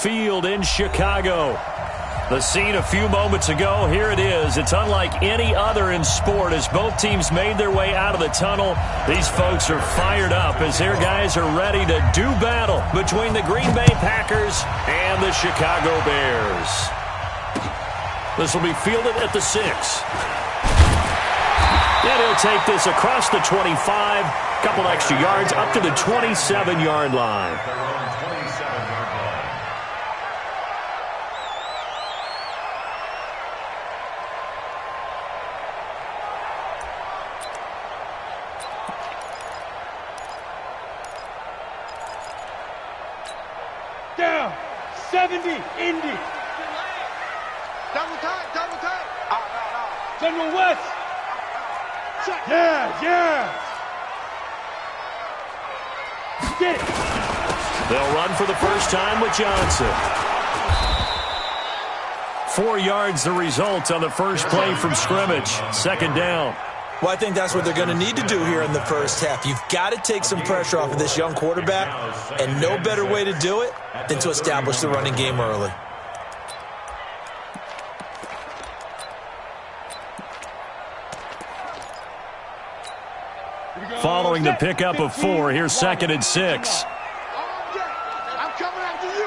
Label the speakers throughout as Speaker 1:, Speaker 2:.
Speaker 1: Field in Chicago. The scene a few moments ago, here it is. It's unlike any other in sport as both teams made their way out of the tunnel. These folks are fired up as their guys are ready to do battle between the Green Bay Packers and the Chicago Bears. This will be fielded at the 6. And he'll take this across the 25, couple extra yards up to the 27-yard line.
Speaker 2: Down, 70, Indy.
Speaker 3: Double time.
Speaker 2: General West. Yeah. Get it.
Speaker 1: They'll run for the first time with Johnson. 4 yards the result on the first play from scrimmage. Second down.
Speaker 4: Well, I think that's what they're going to need to do here in the first half. You've got to take some pressure off of this young quarterback, and no better way to do it than to establish the running game early.
Speaker 1: Following the pickup of 4, here's 2nd and 6.
Speaker 3: I'm coming after you.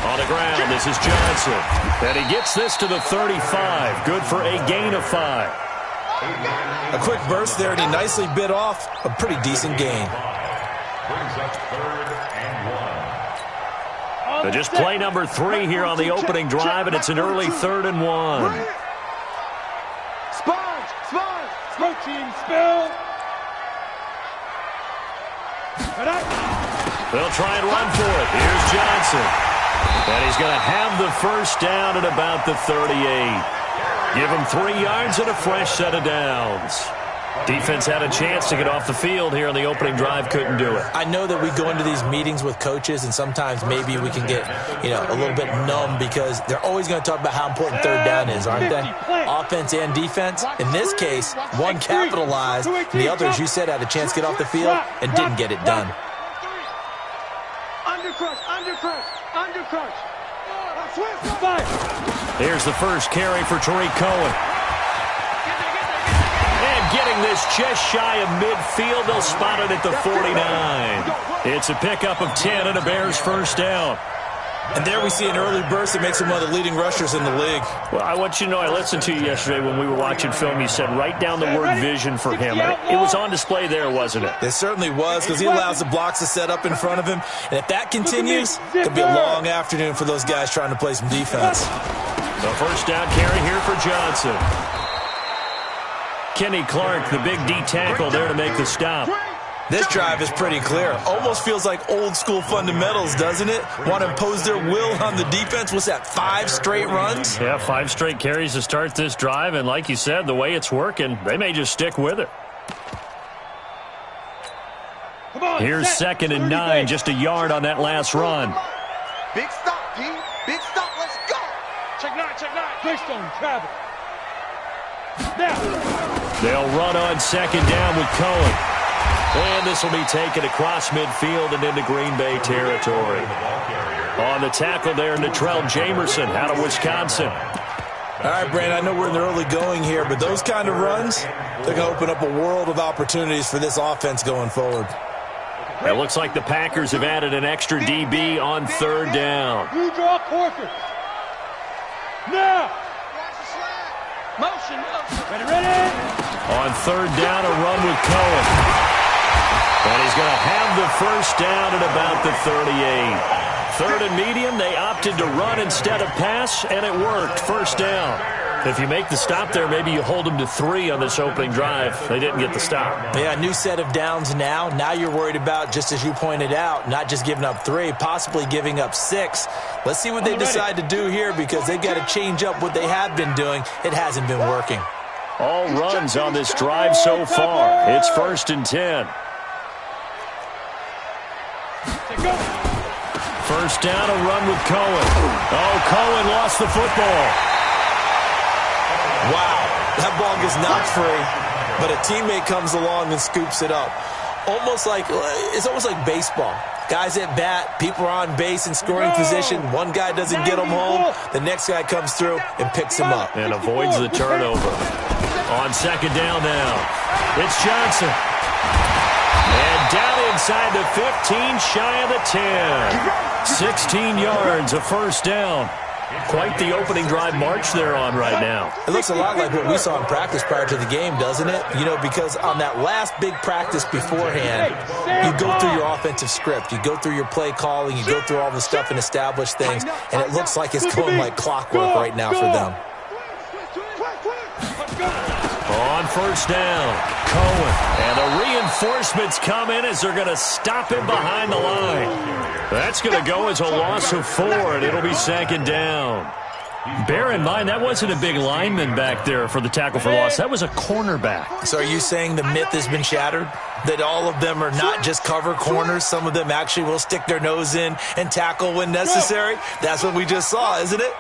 Speaker 1: On the ground, this is Johnson. And he gets this to the 35. Good for a gain of 5.
Speaker 4: A quick burst there, and he nicely bit off a pretty decent gain.
Speaker 1: So just play number 3 here on the opening drive, and it's an early 3rd and 1.
Speaker 2: Protein spill.
Speaker 1: They'll try and run for it. Here's Johnson. And he's going to have the first down at about the 38. Give him 3 yards and a fresh set of downs. Defense had a chance to get off the field here on the opening drive, couldn't do it.
Speaker 4: I know that we go into these meetings with coaches, and sometimes maybe we can get, a little bit numb because they're always going to talk about how important third down is, aren't they? Offense and defense. In this case, one capitalized, and the other, as you said, had a chance to get off the field and didn't get it done.
Speaker 2: Undercrush.
Speaker 1: Here's the first carry for Tariq Cohen. And getting this just shy of midfield, they'll spot it at the 49. It's a pickup of 10 and a Bears first down.
Speaker 4: And there we see an early burst that makes him one of the leading rushers in the league.
Speaker 1: Well, I want you to know, I listened to you yesterday when we were watching film. You said write down the word vision for him. It was on display there, wasn't it?
Speaker 4: It certainly was, because he allows the blocks to set up in front of him. And if that continues, it could be a long afternoon for those guys trying to play some defense.
Speaker 1: The first down carry here for Johnson. Kenny Clark, the big D tackle there to make the stop.
Speaker 4: This drive is pretty clear. Almost feels like old school fundamentals, doesn't it? Want to impose their will on the defense. What's that, 5 straight runs?
Speaker 1: Yeah, 5 straight carries to start this drive. And like you said, the way it's working, they may just stick with it. Here's 2nd and 9, just a yard on that last run.
Speaker 3: Big stop, D. Big stop. Let's go.
Speaker 2: Check 9. Based on travel. Now.
Speaker 1: They'll run on 2nd down with Cohen. And this will be taken across midfield and into Green Bay territory. On the tackle there, Natrell Jamerson out of Wisconsin.
Speaker 4: All right, Brandon, I know we're in the early going here, but those kind of runs, they're going to open up a world of opportunities for this offense going forward.
Speaker 1: It looks like the Packers have added an extra DB on 3rd down.
Speaker 2: You draw quarters. Now.
Speaker 3: Motion.
Speaker 2: Ready.
Speaker 1: On 3rd down, a run with Cohen. And he's going to have the first down at about the 38. 3rd and medium, they opted to run instead of pass, and it worked. First down. If you make the stop there, maybe you hold them to 3 on this opening drive. They didn't get the stop.
Speaker 4: Yeah, new set of downs now. Now you're worried about, just as you pointed out, not just giving up 3, possibly giving up 6. Let's see what they decide to do here, because they've got to change up what they have been doing. It hasn't been working.
Speaker 1: All runs on this drive so far. It's 1st and 10. First down, a run with Cohen. Oh, Cohen lost the football.
Speaker 4: Wow, that ball gets knocked free, but a teammate comes along and scoops it up. Almost like it's almost like baseball. Guys at bat, people are on base in scoring position. One guy doesn't get them home. The next guy comes through and picks him up.
Speaker 1: And avoids the turnover. On second down now, it's Johnson. And down inside the 15, shy of the 10. 16 yards, a first down. Quite the opening drive march they're on right now.
Speaker 4: It looks a lot like what we saw in practice prior to the game, doesn't it? You know, because on that last big practice beforehand, you go through your offensive script. You go through your play calling. You go through all the stuff and establish things. And it looks like it's going like clockwork right now for them.
Speaker 1: On first down, Cohen. And the reinforcements come in as they're going to stop him behind the line. That's going to go as a loss of 4, and it'll be second down. Bear in mind, that wasn't a big lineman back there for the tackle for loss. That was a cornerback.
Speaker 4: So are you saying the myth has been shattered? That all of them are not just cover corners? Some of them actually will stick their nose in and tackle when necessary? That's what we just saw, isn't it?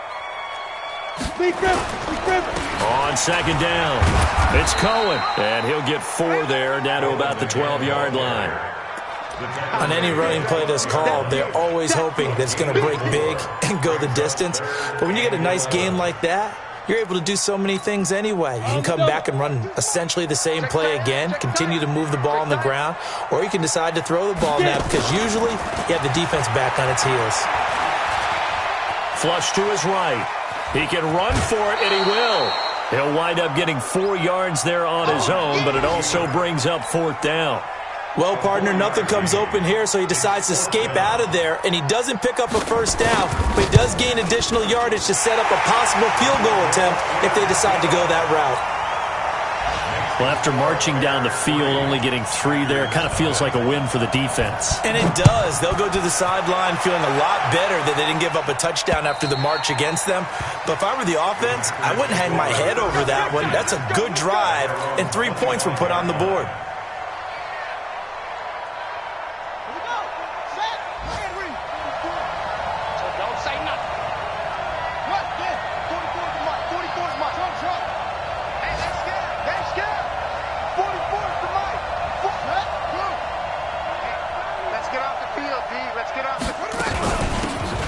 Speaker 1: On second down, it's Cohen. And he'll get 4 there, down to about the 12-yard line.
Speaker 4: On any running play that's called, they're always hoping that it's going to break big and go the distance. But when you get a nice game like that, you're able to do so many things anyway. You can come back and run essentially the same play again, continue to move the ball on the ground, or you can decide to throw the ball now because usually you have the defense back on its heels.
Speaker 1: Flush to his right. He can run for it, and he will. He'll wind up getting 4 yards there on his own, but it also brings up 4th down.
Speaker 4: Well, partner, nothing comes open here, so he decides to escape out of there, and he doesn't pick up a first down, but he does gain additional yardage to set up a possible field goal attempt if they decide to go that route.
Speaker 1: Well, after marching down the field, only getting 3 there, it kind of feels like a win for the defense.
Speaker 4: And it does. They'll go to the sideline feeling a lot better that they didn't give up a touchdown after the march against them. But if I were the offense, I wouldn't hang my head over that one. That's a good drive, and 3 points were put on the board.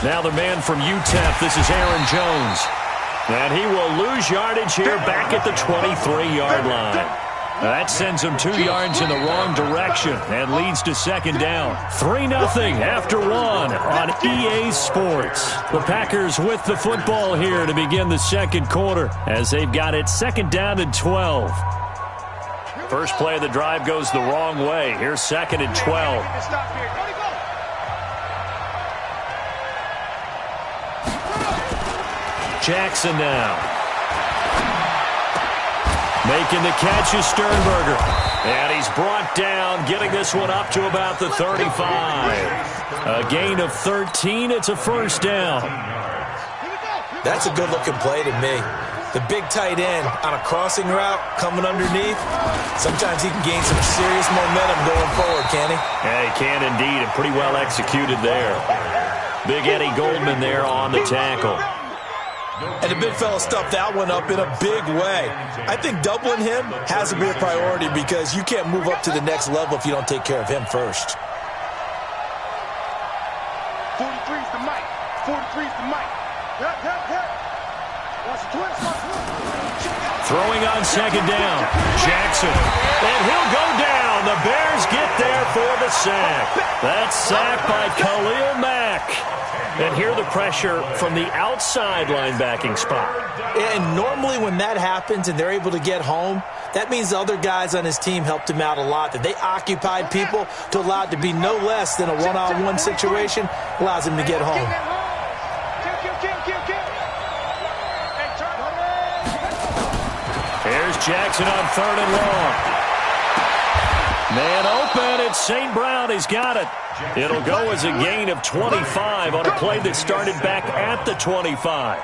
Speaker 1: Now the man from UTEP, this is Aaron Jones. And he will lose yardage here back at the 23-yard line. That sends him 2 yards in the wrong direction and leads to second down. 3-0 after 1 on EA Sports. The Packers with the football here to begin the second quarter as they've got it second down and 12. First play of the drive goes the wrong way. Here's second and 12. Jackson now. Making the catch is Sternberger. And he's brought down, getting this one up to about the 35. A gain of 13. It's a first down.
Speaker 4: That's a good-looking play to me. The big tight end on a crossing route coming underneath. Sometimes he can gain some serious momentum going forward, can he?
Speaker 1: Yeah, he can indeed, and pretty well executed there. Big Eddie Goldman there on the tackle.
Speaker 4: And the big fella stuffed that one up in a big way. I think doubling him has to be a priority because you can't move up to the next level if you don't take care of him first.
Speaker 3: 43's the mic. 43's the mic.
Speaker 1: Throwing on second down. Jackson. And he'll go down. The Bears get there for the sack. That's sacked by Khalil Mack. And here the pressure from the outside linebacking spot.
Speaker 4: And normally when that happens and they're able to get home, that means the other guys on his team helped him out a lot. That they occupied people to allow it to be no less than a one-on-one situation allows him to get home.
Speaker 1: Here's Jackson on 3rd and long. Man open, it's St. Brown. He's got it. It'll go as a gain of 25 on a play that started back at the 25.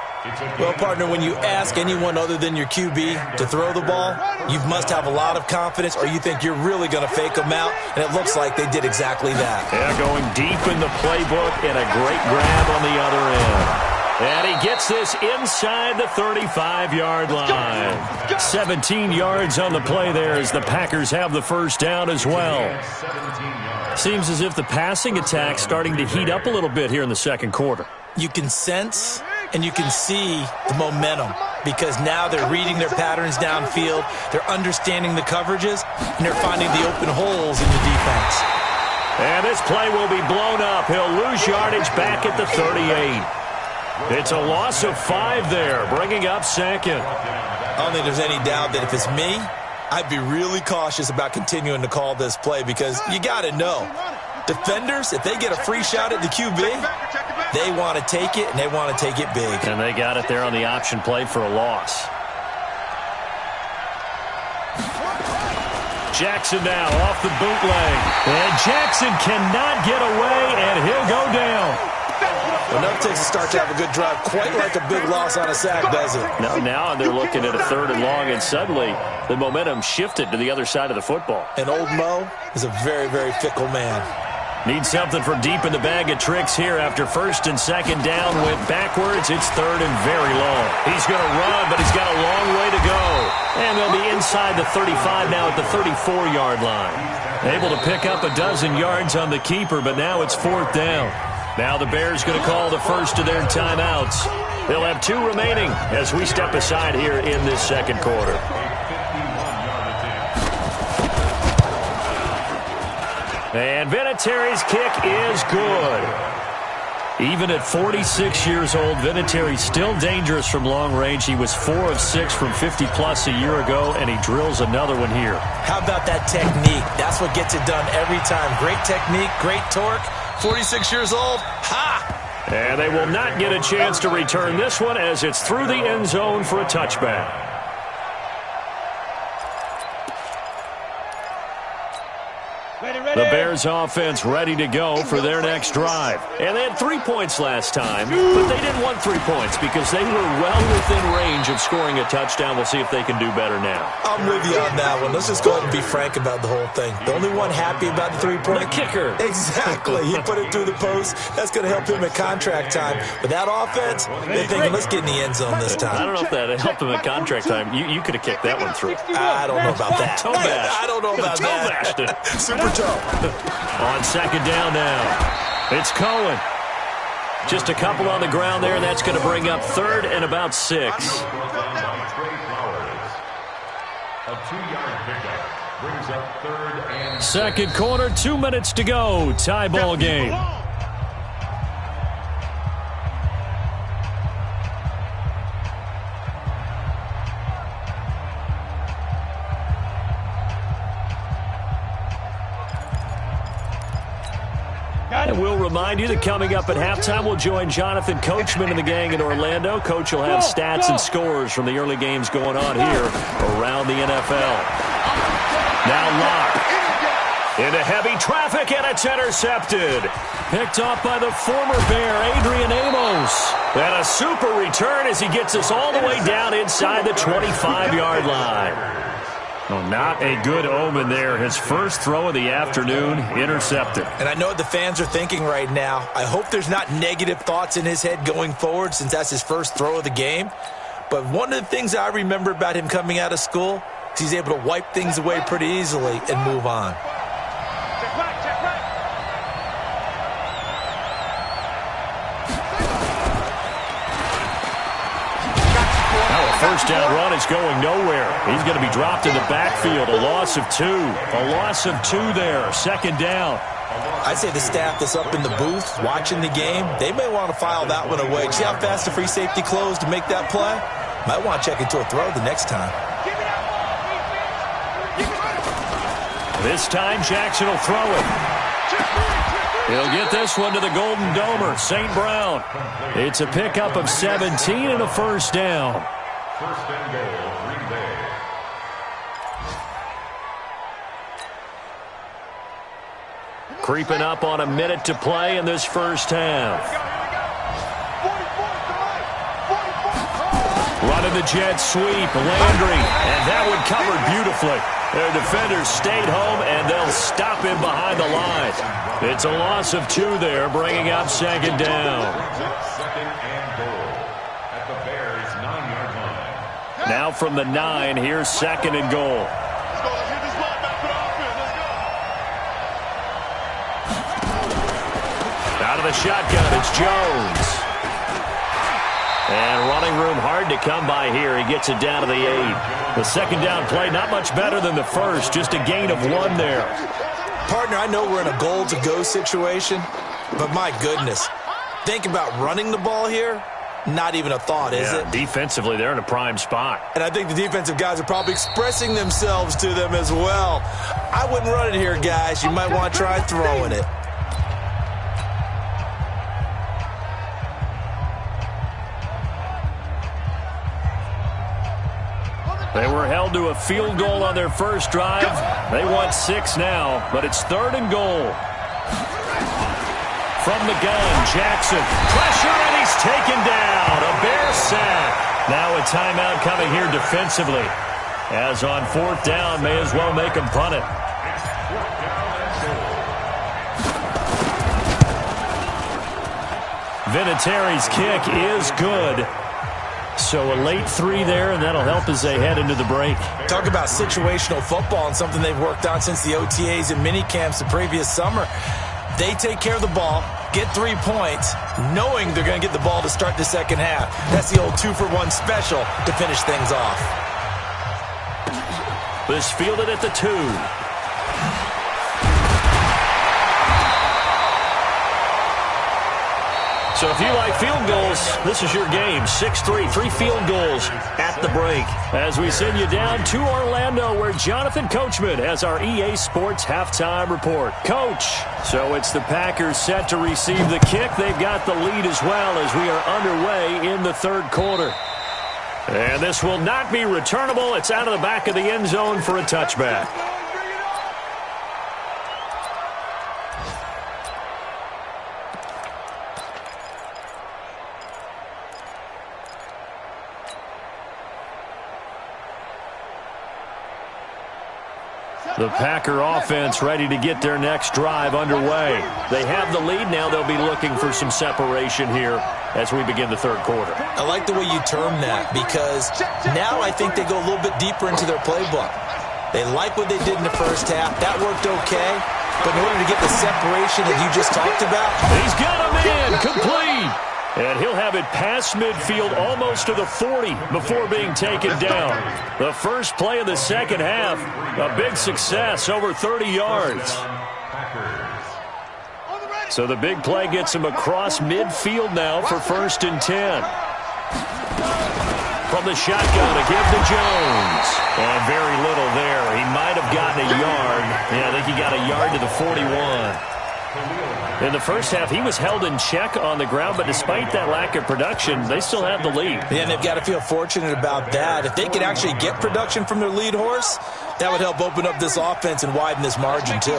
Speaker 4: Well, partner, when you ask anyone other than your QB to throw the ball, you must have a lot of confidence or you think you're really going to fake them out, and it looks like they did exactly that.
Speaker 1: Yeah, going deep in the playbook and a great grab on the other end. And he gets this inside the 35-yard line. 17 yards on the play there as the Packers have the first down as well. Seems as if the passing attack's starting to heat up a little bit here in the second quarter.
Speaker 4: You can sense and you can see the momentum because now they're reading their patterns downfield, they're understanding the coverages, and they're finding the open holes in the defense.
Speaker 1: And this play will be blown up. He'll lose yardage back at the 38. It's a loss of 5 there, bringing up second.
Speaker 4: I don't think there's any doubt that if it's me, I'd be really cautious about continuing to call this play because you got to know, defenders, if they get a free shot at the QB, they want to take it, and they want to take it big.
Speaker 1: And they got it there on the option play for a loss. Jackson now off the bootleg. And Jackson cannot get away, and he'll go down.
Speaker 4: Enough takes to start to have a good drive, quite like a big loss on a sack, does it?
Speaker 1: Now they're looking at a 3rd and long, and suddenly the momentum shifted to the other side of the football.
Speaker 4: And old Mo is a very, very fickle man.
Speaker 1: Needs something for deep in the bag of tricks here after 1st and 2nd down. Went backwards. It's 3rd and very long. He's going to run, but he's got a long way to go. And they'll be inside the 35 now at the 34-yard line. Able to pick up a dozen yards on the keeper, but now it's 4th down. Now the Bears going to call the first of their timeouts. They'll have 2 remaining as we step aside here in this second quarter. And Vinatieri's kick is good. Even at 46 years old, Vinatieri's still dangerous from long range. He was 4 of 6 from 50-plus a year ago, and he drills another one here.
Speaker 4: How about that technique? That's what gets it done every time. Great technique, great torque. 46 years old, ha!
Speaker 1: And they will not get a chance to return this one as it's through the end zone for a touchback. The Bears offense ready to go for their next drive. And they had 3 points last time, but they didn't want 3 points because they were well within range of scoring a touchdown. We'll see if they can do better now.
Speaker 4: I'm with you on that one. Let's just go ahead and be frank about the whole thing. The only one happy about the 3-point.
Speaker 1: The kicker.
Speaker 4: Exactly. He put it through the post. That's going to help him at contract time. But that offense, they're thinking, let's get in the end zone this time.
Speaker 1: I don't know if that helped him at contract time. You could have kicked that one through.
Speaker 4: I don't know about that.
Speaker 1: Toe bash.
Speaker 4: I don't know about that. Super toe.
Speaker 1: On 2nd down now, it's Cohen. Just a couple on the ground there, and that's going to bring up 3rd and about 6.
Speaker 5: A 2-yard pickup brings up 3rd and 6.
Speaker 1: Second quarter, 2 minutes to go. Tie ball game. And we'll remind you that coming up at halftime, we'll join Jonathan Coachman and the gang in Orlando. Coach will have stats and scores from the early games going on here around the NFL. Now Locke into heavy traffic, and it's intercepted. Picked off by the former Bear, Adrian Amos. And a super return as he gets us all the way down inside the 25-yard line. Well, not a good omen there. His first throw of the afternoon, intercepted.
Speaker 4: And I know what the fans are thinking right now. I hope there's not negative thoughts in his head going forward since that's his first throw of the game. But one of the things I remember about him coming out of school is he's able to wipe things away pretty easily and move on.
Speaker 1: First down run is going nowhere. He's going to be dropped in the backfield. A loss of 2. A loss of 2 there. 2nd down.
Speaker 4: I'd say the staff that's up in the booth watching the game, they may want to file that one away. See how fast the free safety closed to make that play? Might want to check into a throw the next time.
Speaker 1: This time, Jackson will throw it. He'll get this one to the Golden Domer, St. Brown. It's a pickup of 17 and a first down.
Speaker 5: First and goal, Green Bay.
Speaker 1: Creeping up on a minute to play in this first half. Running the jet sweep, Landry, and that one covered beautifully. Their defenders stayed home, and they'll stop him behind the line. It's a loss of 2 there, bringing up second down.
Speaker 5: Second and goal at the Bears' 9-yard line.
Speaker 1: Now from the 9, here's second and goal. Out of the shotgun, it's Jones. And running room hard to come by here. He gets it down to the 8. The second down play, not much better than the first. Just a gain of 1 there.
Speaker 4: Partner, I know we're in a goal-to-go situation, but my goodness, think about running the ball here. Not even a thought, is it?
Speaker 1: Defensively, they're in a prime spot.
Speaker 4: And I think the defensive guys are probably expressing themselves to them as well. I wouldn't run it here, guys. You might want to try throwing it.
Speaker 1: They were held to a field goal on their first drive. They want 6 now, but it's 3rd and goal. From the gun, Jackson. Pressure, and he's taken down. A Bear sack. Now a timeout coming here defensively. As on 4th down, may as well make him punt it. Vinatieri's kick is good. So a late 3 there, and that'll help as they head into the break.
Speaker 4: Talk about situational football and something they've worked on since the OTAs and mini camps the previous summer. They take care of the ball, get 3 points, knowing they're going to get the ball to start the second half. That's the old 2-for-1 special to finish things off.
Speaker 1: This fielded at the 2. So if you like field goals, this is your game. 6-3, 3 field goals at the break. As we send you down to Orlando, where Jonathan Coachman has our EA Sports halftime report. Coach, so it's the Packers set to receive the kick. They've got the lead as well as we are underway in the 3rd quarter. And this will not be returnable. It's out of the back of the end zone for a touchback. The Packer offense ready to get their next drive underway. They have the lead now. They'll be looking for some separation here as we begin the 3rd quarter.
Speaker 4: I like the way you term that, because now I think they go a little bit deeper into their playbook. They like what they did in the first half. That worked okay. But in order to get the separation that you just talked about,
Speaker 1: he's got him in, complete. And he'll have it past midfield almost to the 40 before being taken down. The first play of the second half, a big success, over 30 yards. So the big play gets him across midfield now for 1st and 10. From the shotgun, a give to Jones. And very little there. He might have gotten a yard. Yeah, I think he got a yard to the 41. In the first half, he was held in check on the ground, but despite that lack of production, they still have the lead.
Speaker 4: Yeah, and they've got to feel fortunate about that. If they could actually get production from their lead horse, that would help open up this offense and widen this margin, too.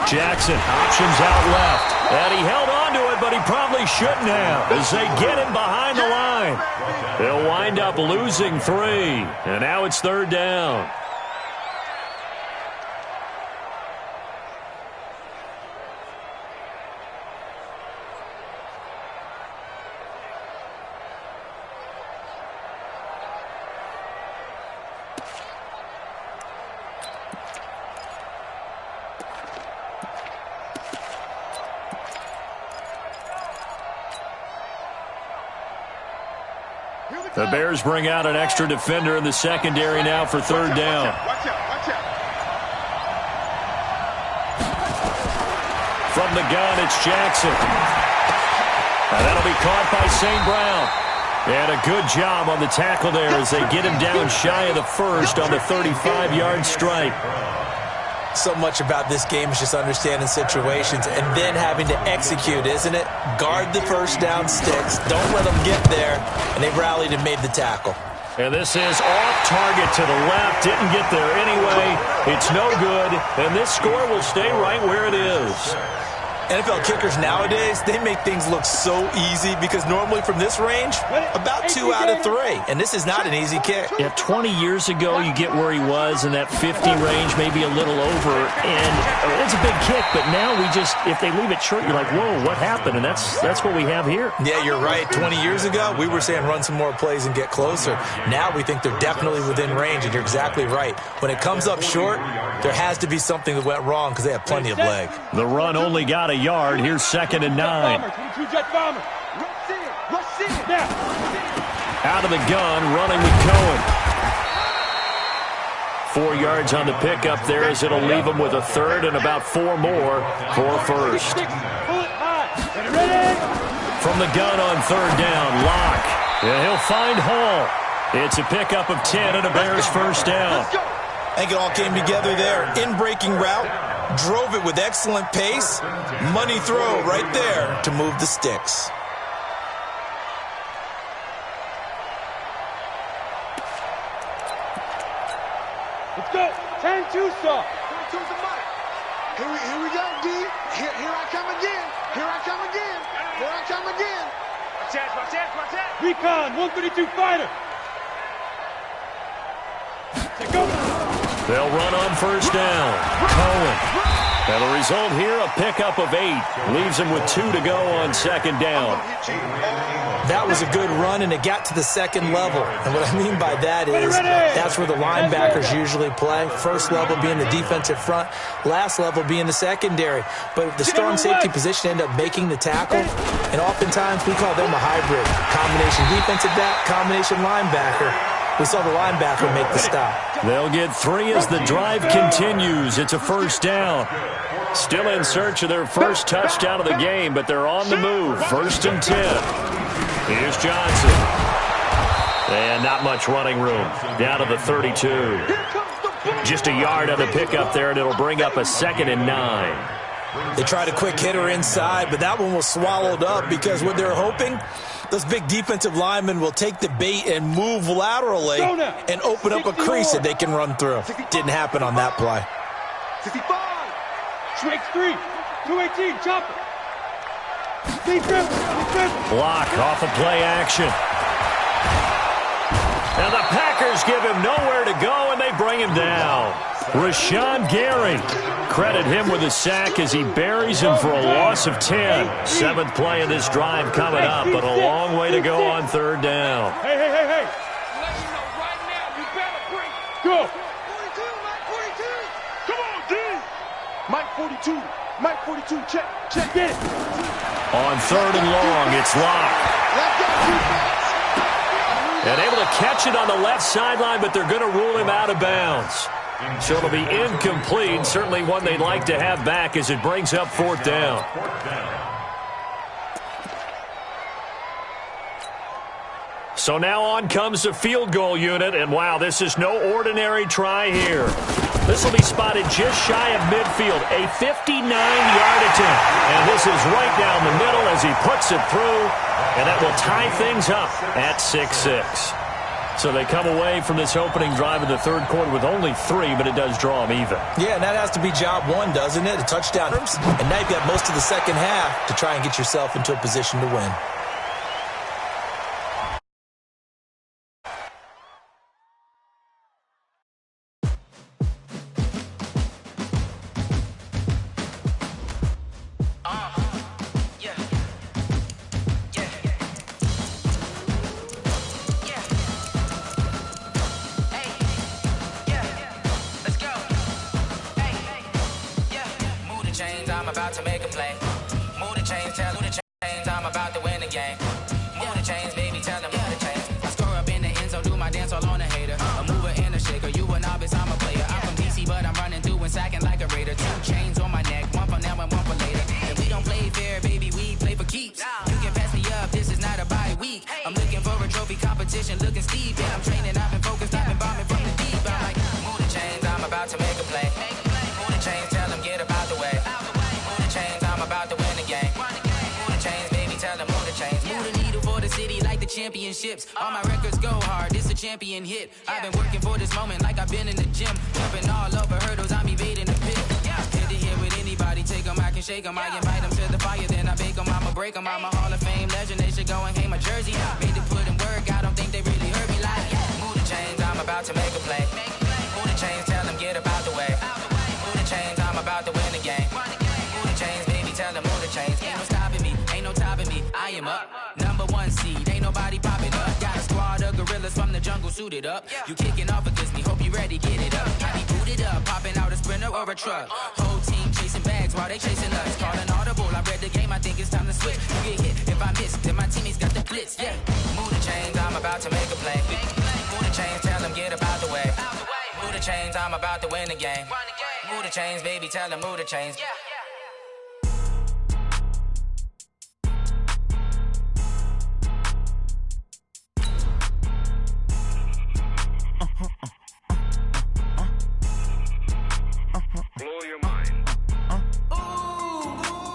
Speaker 1: Jackson, options out left. And he held on to it, but he probably shouldn't have, as they get him behind the line. They'll wind up losing 3, and now it's 3rd down. The Bears bring out an extra defender in the secondary now for 3rd down. From the gun, it's Jackson. And that'll be caught by St. Brown. And a good job on the tackle there as they get him down shy of the 1st on the 35-yard strike.
Speaker 4: So much about this game is just understanding situations and then having to execute, isn't it? Guard the first down sticks. Don't let them get there. And they rallied and made the tackle.
Speaker 1: And this is off target to the left. Didn't get there anyway. It's no good. And this score will stay right where it is.
Speaker 4: NFL kickers nowadays, they make things look so easy because normally from this range, about 2 out of 3. And this is not an easy kick.
Speaker 1: Yeah, 20 years ago, you get where he was in that 50 range, maybe a little over. And it's a big kick, but now if they leave it short, you're like, whoa, what happened? And that's what we have here.
Speaker 4: Yeah, you're right. 20 years ago, we were saying run some more plays and get closer. Now we think they're definitely within range, and you're exactly right. When it comes up short, there has to be something that went wrong because they have plenty of leg.
Speaker 1: The run only got a yard. Here's 2nd and 9. Out of the gun, running with Cohen. 4 yards on the pickup there as it'll leave him with a 3rd and about 4 more for first. From the gun on 3rd down, Locke. Yeah, he'll find Hall. It's a pickup of 10 and a Bears first down.
Speaker 4: I think it all came together there. In-breaking route, drove it with excellent pace. Money throw right there to move the sticks.
Speaker 2: Let's go. 10-2 stop.
Speaker 3: 10-2's the mic. Here we go, D. Here I come again. Here I come again. Here I come again. Watch out.
Speaker 2: Recon, 132 fighter. Go.
Speaker 1: They'll run on first down. Cohen. And the result here, a pickup of 8. Leaves him with 2 to go on 2nd down.
Speaker 4: That was a good run, and it got to the 2nd level. And what I mean by that is that's where the linebackers usually play. First level being the defensive front, last level being the secondary. But the strong safety position end up making the tackle, and oftentimes we call them a hybrid. Combination defensive back, combination linebacker. We saw the linebacker make the stop.
Speaker 1: They'll get 3 as the drive continues. It's a first down. Still in search of their first touchdown of the game, but they're on the move. 1st and 10. Here's Johnson. And not much running room. Down to the 32. Just a yard on the pickup there, and it'll bring up a 2nd and 9.
Speaker 4: They tried a quick hitter inside, but that one was swallowed up because what they're hoping, those big defensive linemen will take the bait and move laterally and open up a crease that they can run through. Didn't happen on that play.
Speaker 3: 65.
Speaker 2: Strike 3. 218. Chopper.
Speaker 1: Block off of play action. And the Packers give him nowhere to go, and they bring him down. Rashawn Gary. Credit him with a sack as he buries him for a loss of 10. 7th play of this drive coming up, but a long way to go on 3rd down.
Speaker 2: Hey.
Speaker 3: Let you know right now, you better bring.
Speaker 2: Go.
Speaker 3: 42, Mike 42. Come on, D. Mike 42. Mike 42, check.
Speaker 2: Get it.
Speaker 1: On 3rd and long, it's Locke.
Speaker 3: Let's go, defense.
Speaker 1: And able to catch it on the left sideline, but they're going to rule him out of bounds. So it'll be incomplete, certainly one they'd like to have back as it brings up 4th down. So now on comes the field goal unit, and wow, this is no ordinary try here. This will be spotted just shy of midfield, a 59-yard attempt. And this is right down the middle as he puts it through, and that will tie things up at 6-6. So they come away from this opening drive in the 3rd quarter with only 3, but it does draw them even.
Speaker 4: Yeah, and that has to be job 1, doesn't it? A touchdown. And now you've got most of the 2nd half to try and get yourself into a position to win.
Speaker 6: Championships, all my records go hard. This a champion hit. I've been working for this moment like I've been in the gym. Jumping all over hurdles, I'm evading the pit. Head to head with anybody, take them, I can shake them. I invite them to fire, then I bake them, I'ma break them. I'm a Hall of Fame legend, they should go and hang my jersey. Made to put in work, I don't think they really heard me like, move the chains, I'm about to make a play. Move the chains, tell them get up out the way. Move the chains, I'm about to win the game. Move the chains, baby, tell them move the chains. Ain't no stopping me, ain't no topping me, I am up. #1 seed, ain't nobody popping up. Got a squad of gorillas from the jungle suited up. You kicking off against me, hope you ready, get it up. I be booted up, popping out a Sprinter or a truck. Whole team chasing bags while they chasing us. Call an audible, I read the game, I think it's time to switch. You get hit, if I miss, then my teammates got the blitz, yeah. Move the chains, I'm about to make a play. Move the chains, tell them get up out the way. Move the chains, I'm about to win the game. Move the chains, baby, tell them move the chains.
Speaker 7: Blow your mind.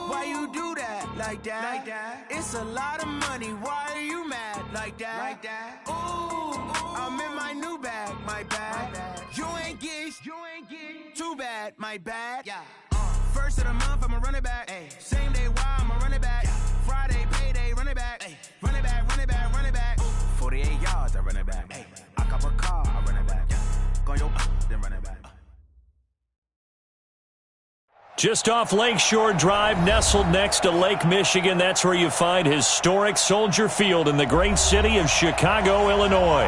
Speaker 8: Why you do that like that? It's a lot of money. Why are you mad like that? Ooh, I'm in my new bag, my bag. You ain't get too bad, my bad. Yeah. First of the month, I'ma run it back. Ay. Same day, why I'ma run it back. Friday, payday, run it back. Ay. Run it back, run it back, run it back. 48 yards, I run it back. Ay. I cop a car, I run it back. Go yo, then run it back.
Speaker 1: Just off Lakeshore Drive, nestled next to Lake Michigan, that's where you find historic Soldier Field in the great city of Chicago, Illinois.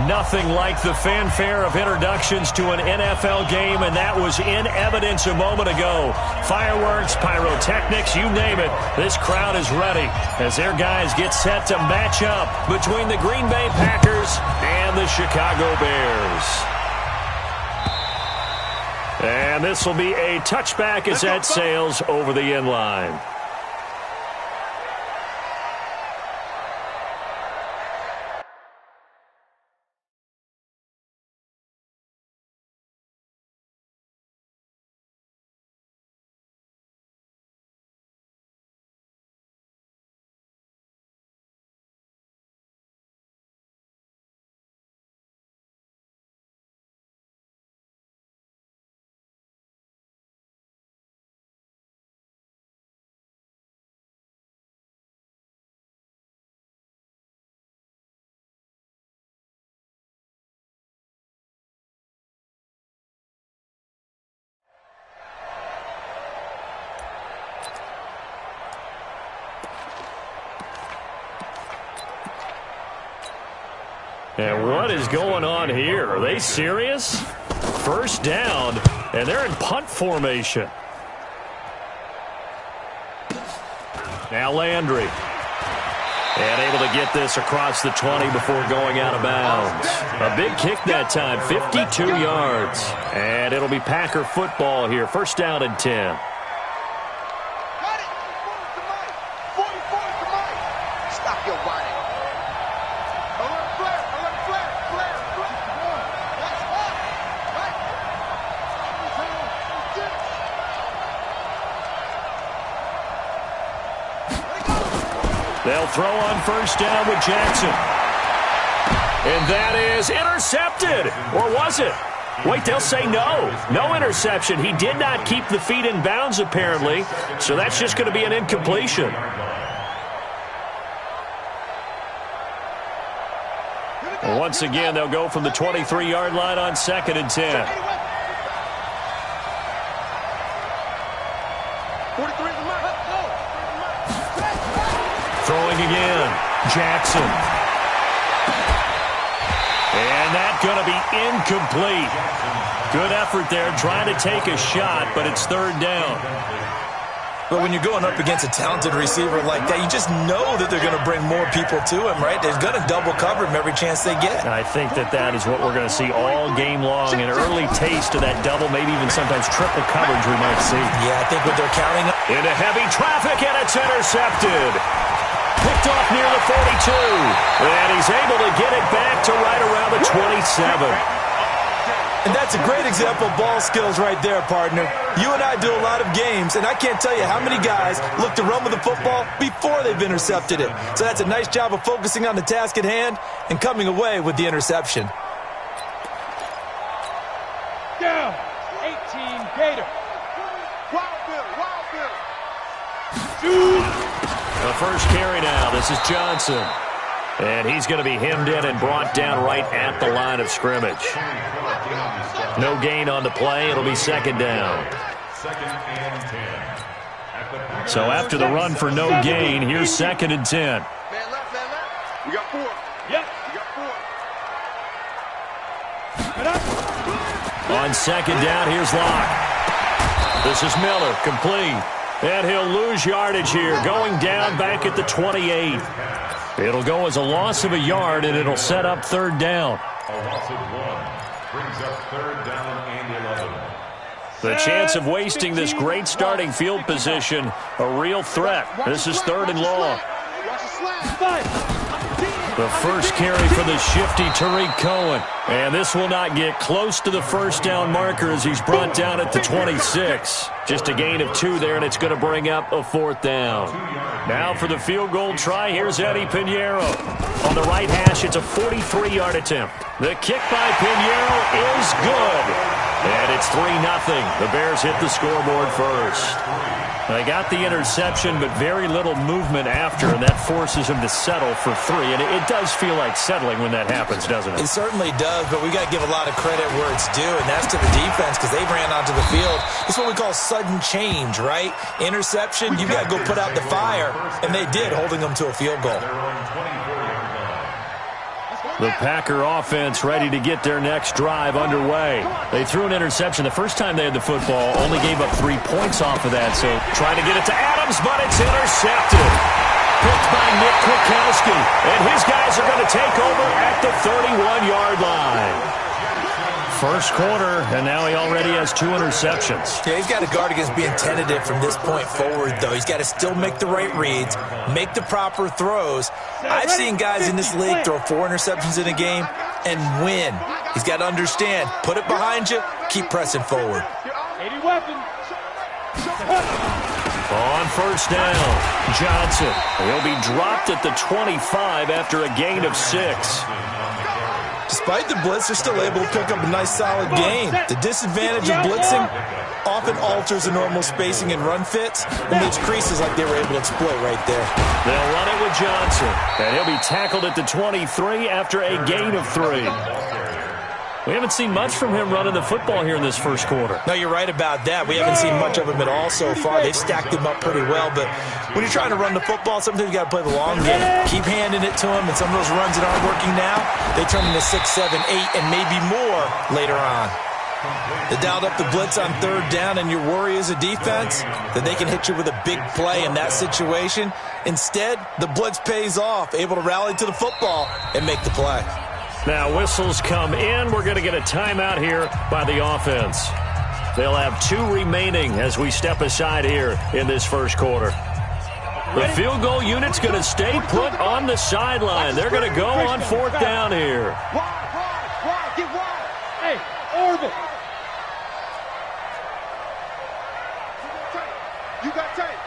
Speaker 1: Nothing like the fanfare of introductions to an NFL game, and that was in evidence a moment ago. Fireworks, pyrotechnics, you name it. This crowd is ready as their guys get set to match up between the Green Bay Packers and the Chicago Bears. And this will be a touchback as that sails over the end line. And what is going on here? Are they serious? First down, and they're in punt formation. Now Landry. And able to get this across the 20 before going out of bounds. A big kick that time, 52 yards. And it'll be Packer football here. First down and 10.
Speaker 3: Stop your body.
Speaker 1: They'll throw on first down with Jackson. And that is intercepted. Or was it? Wait, they'll say no. No interception. He did not keep the feet in bounds, apparently. So that's just going to be an incompletion. And once again, they'll go from the 23-yard line on 2nd and 10. Throwing again, Jackson. And that's going to be incomplete. Good effort there, trying to take a shot, but it's third down.
Speaker 4: But when you're going up against a talented receiver like that, you just know that they're going to bring more people to him, right? They're going to double cover him every chance they get.
Speaker 1: And I think that is what we're going to see all game long. An early taste of that double, maybe even sometimes triple coverage we might see.
Speaker 4: Yeah, I think what they're counting on.
Speaker 1: Into heavy traffic, and it's intercepted. Picked off near the 42. And he's able to get it back to right around the 27.
Speaker 4: And that's a great example of ball skills right there, partner. You and I do a lot of games, and I can't tell you how many guys look to run with the football before they've intercepted it. So that's a nice job of focusing on the task at hand and coming away with the interception.
Speaker 2: Down, 18 Gator.
Speaker 3: Wild Bill, Wild Bill.
Speaker 1: The first carry now. This is Johnson. And he's going to be hemmed in and brought down right at the line of scrimmage. No gain on the play. It'll be second down. So after the run for no gain, here's second and 10.
Speaker 3: Man left. We got 4.
Speaker 2: Yep.
Speaker 3: We got 4.
Speaker 1: On second down, here's Locke. This is Miller, complete. And he'll lose yardage here, going down back at the 28. It'll go as a loss of a yard, and it'll set up third down.
Speaker 5: A loss of 1 brings up third down and 11.
Speaker 1: The chance of wasting this great starting field position, a real threat. This is third and long. The first carry for the shifty Tariq Cohen. And this will not get close to the first down marker as he's brought down at the 26. Just a gain of 2 there, and it's going to bring up a fourth down. Now for the field goal try, here's Eddie Pinheiro. On the right hash, it's a 43-yard attempt. The kick by Pinheiro is good. And it's 3-0. The Bears hit the scoreboard first. They got the interception, but very little movement after, and that forces him to settle for 3. And it does feel like settling when that happens, doesn't it?
Speaker 4: It certainly does, but we got to give a lot of credit where it's due, and that's to the defense because they ran onto the field. It's what we call sudden change, right? Interception, you got to go put out the fire, and they did, holding them to a field goal.
Speaker 1: The Packer offense ready to get their next drive underway. They threw an interception the first time they had the football, only gave up 3 points off of that, so trying to get it to Adams, but it's intercepted. Picked by Nick Kwiatkowski, and his guys are going to take over at the 31-yard line. First quarter, and now he already has 2 interceptions.
Speaker 4: Yeah, he's got to guard against being tentative from this point forward, though. He's got to still make the right reads, make the proper throws. I've seen guys in this league throw 4 interceptions in a game and win. He's got to understand, put it behind you, keep pressing forward.
Speaker 2: 80 weapons.
Speaker 1: On first down, Johnson. He'll be dropped at the 25 after a gain of 6.
Speaker 4: Despite the blitz, they're still able to pick up a nice, solid gain. The disadvantage of blitzing often alters the normal spacing and run fits and leaves creases like they were able to exploit right there.
Speaker 1: They'll run it with Johnson, and he'll be tackled at the 23 after a gain of 3. We haven't seen much from him running the football here in this first quarter.
Speaker 4: No, you're right about that. We haven't seen much of him at all so far. They've stacked him up pretty well, but when you're trying to run the football, sometimes you got to play the long game. Keep handing it to him, and some of those runs that aren't working now, they turn into 6, 7, 8, and maybe more later on. They dialed up the blitz on third down, and your worry as a defense that they can hit you with a big play in that situation. Instead, the blitz pays off, able to rally to the football and make the play.
Speaker 1: Now whistles come in. We're going to get a timeout here by the offense. They'll have 2 remaining as we step aside here in this first quarter. The field goal unit's going to stay put on the sideline. They're going to go on fourth down here.
Speaker 3: Wide, get wide.
Speaker 2: Hey, orbit.
Speaker 3: You got tape.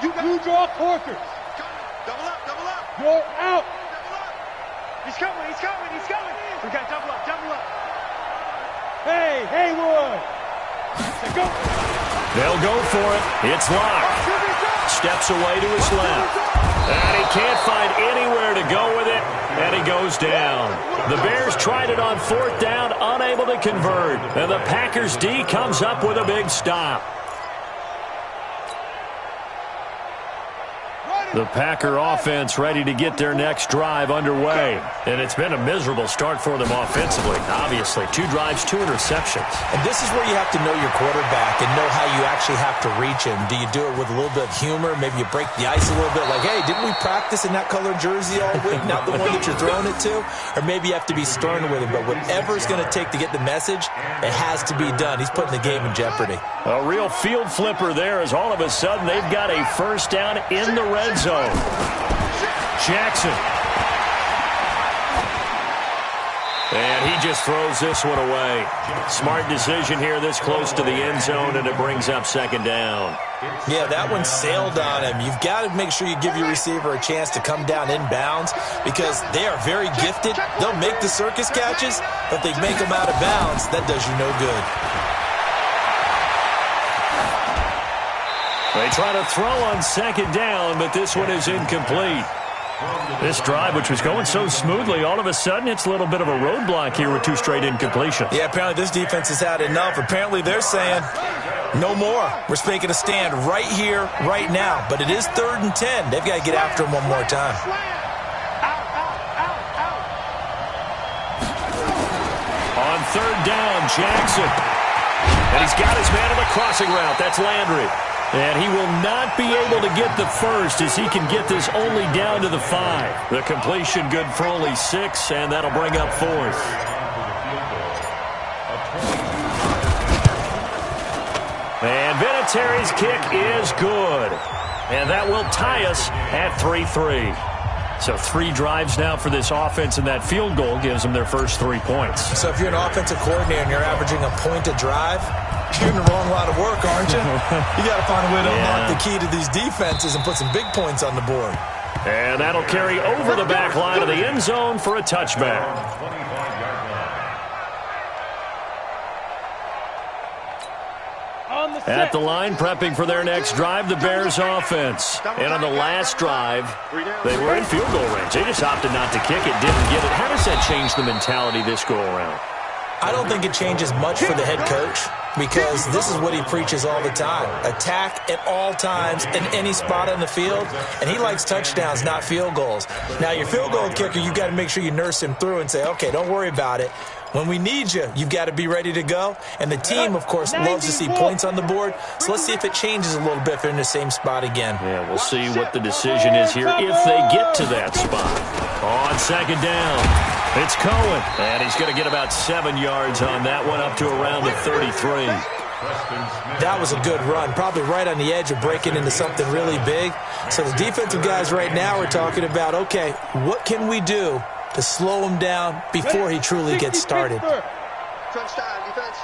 Speaker 2: You draw corkers.
Speaker 3: Double up.
Speaker 2: You're out.
Speaker 3: He's coming. We got double up.
Speaker 2: Hey, Haywood. Go.
Speaker 1: They'll go for it. It's Locke. Steps away to his left. And he can't find anywhere to go with it, and he goes down. The Bears tried it on fourth down, unable to convert. And the Packers D comes up with a big stop. The Packer offense ready to get their next drive underway. And it's been a miserable start for them offensively, obviously. 2 drives, 2 interceptions.
Speaker 4: And this is where you have to know your quarterback and know how you actually have to reach him. Do you do it with a little bit of humor? Maybe you break the ice a little bit like, hey, didn't we practice in that colored jersey all week? Not the one that you're throwing it to? Or maybe you have to be stern with him. But whatever it's going to take to get the message, it has to be done. He's putting the game in jeopardy.
Speaker 1: A real field flipper there as all of a sudden they've got a first down in the red zone. Jackson. And he just throws this one away. Smart decision here this close to the end zone, and it brings up second down.
Speaker 4: Yeah, that one sailed on him. You've got to make sure you give your receiver a chance to come down inbounds because they are very gifted. They'll make the circus catches, but if they make them out of bounds, that does you no good.
Speaker 1: They try to throw on second down, but this one is incomplete. This drive, which was going so smoothly, all of a sudden it's a little bit of a roadblock here with 2 straight incompletions.
Speaker 4: Yeah, apparently this defense has had enough. Apparently they're saying no more. We're making a stand right here, right now. But it is 3rd and 10. They've got to get after him one more time.
Speaker 1: On 3rd down, Jackson. And he's got his man on the crossing route. That's Landry. And he will not be able to get the first as he can get this only down to the 5. The completion good for only 6, and that'll bring up 4th. And Vinatieri's kick is good. And that will tie us at 3-3. So 3 drives now for this offense, and that field goal gives them their first 3 points.
Speaker 4: So if you're an offensive coordinator and you're averaging a point a drive, you're in the wrong line of work, aren't you? You got to find a way to unlock the key to these defenses and put some big points on the board.
Speaker 1: And that'll carry over the back line of the end zone for a touchback. At the line, prepping for their next drive, the Bears offense. And on the last drive, they were in field goal range. They just opted not to kick it, didn't get it. How does that change the mentality this go-around?
Speaker 4: I don't think it changes much for the head coach because this is what he preaches all the time. Attack at all times in any spot on the field, and he likes touchdowns, not field goals. Now, your field goal kicker, you've got to make sure you nurse him through and say, okay, don't worry about it. When we need you, you've got to be ready to go. And the team, of course, loves to see points on the board. So let's see if it changes a little bit if they're in the same spot again.
Speaker 1: Yeah, we'll see what the decision is here if they get to that spot. On second down, it's Cohen. And he's going to get about 7 yards on that one, up to around the 33.
Speaker 4: That was a good run, probably right on the edge of breaking into something really big. So the defensive guys right now are talking about, okay, what can we do to slow him down before he truly gets started?
Speaker 3: Crunch time, defense.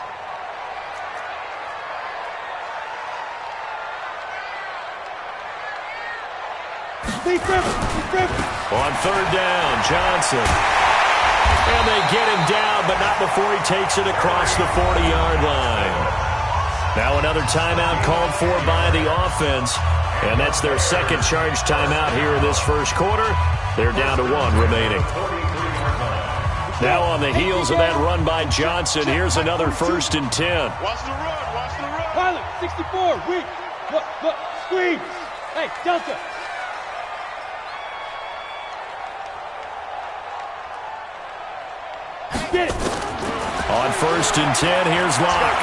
Speaker 1: On third down, Johnson. And they get him down, but not before he takes it across the 40-yard line. Now another timeout called for by the offense, and that's their second charge timeout here in this first quarter. They're down to 1 remaining. Now on the heels of that run by Johnson, here's another 1st and 10.
Speaker 2: Watch the run, watch the run. Pilot, 64, weak. Look, squeeze. Hey, Delta. Get it.
Speaker 1: On 1st and 10, here's Locke.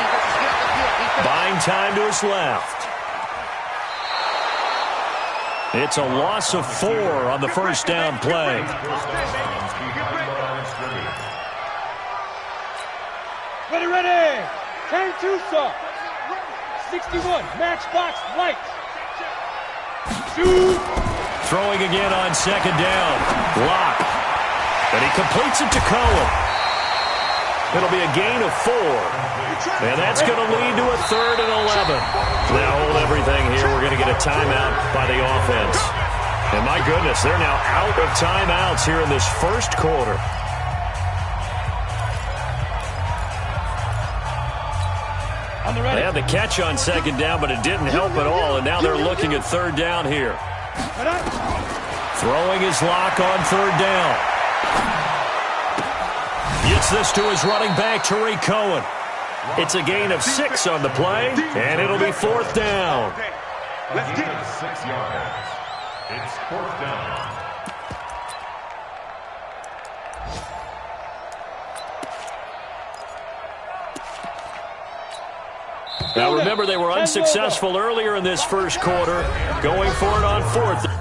Speaker 1: Buying time to his left. It's a loss of 4 on the first down play.
Speaker 2: Ready. Turn 2 saw. 61, matchbox light. Shoot.
Speaker 1: Throwing again on second down. Locke. And he completes it to Cohen. It'll be a gain of 4. And that's going to lead to a 3rd and 11. Now hold everything here. We're going to get a timeout by the offense. And my goodness, they're now out of timeouts here in this first quarter. They had the catch on second down, but it didn't help at all. And now they're looking at 3rd down here. Throwing his Locke on 3rd down. Gets this to his running back, Tariq Cohen. It's a gain of 6 on the play, and it'll be 4th down.
Speaker 5: Let's get 6 yards. It's 4th down.
Speaker 1: Now remember, they were unsuccessful earlier in this first quarter, going for it on 4th.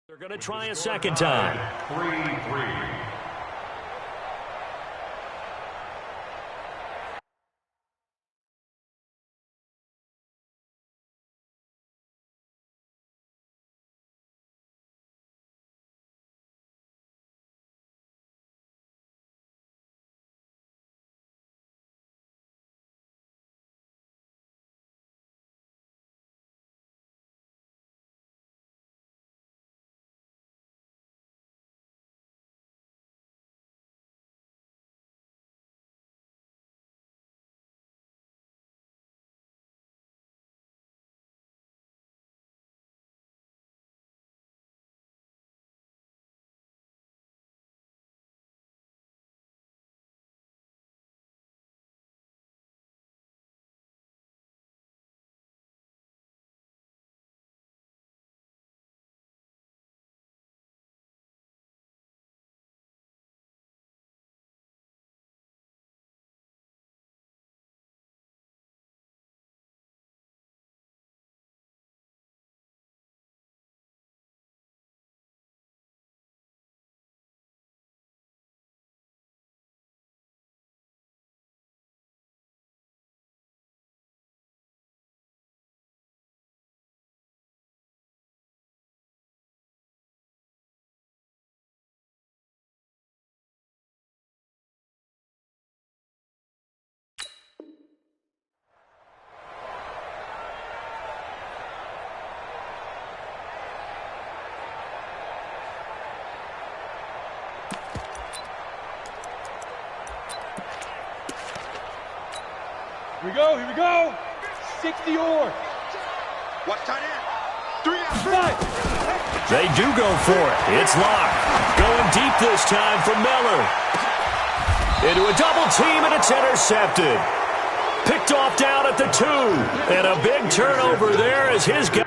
Speaker 1: They're going to try a second time.
Speaker 5: 3-3.
Speaker 2: Here we go. 60 or.
Speaker 3: Watch tight end. 3 out.
Speaker 1: They do go for it. It's locked. Going deep this time for Miller. Into a double team, and it's intercepted. Picked off down at the 2. And a big turnover there as his guy.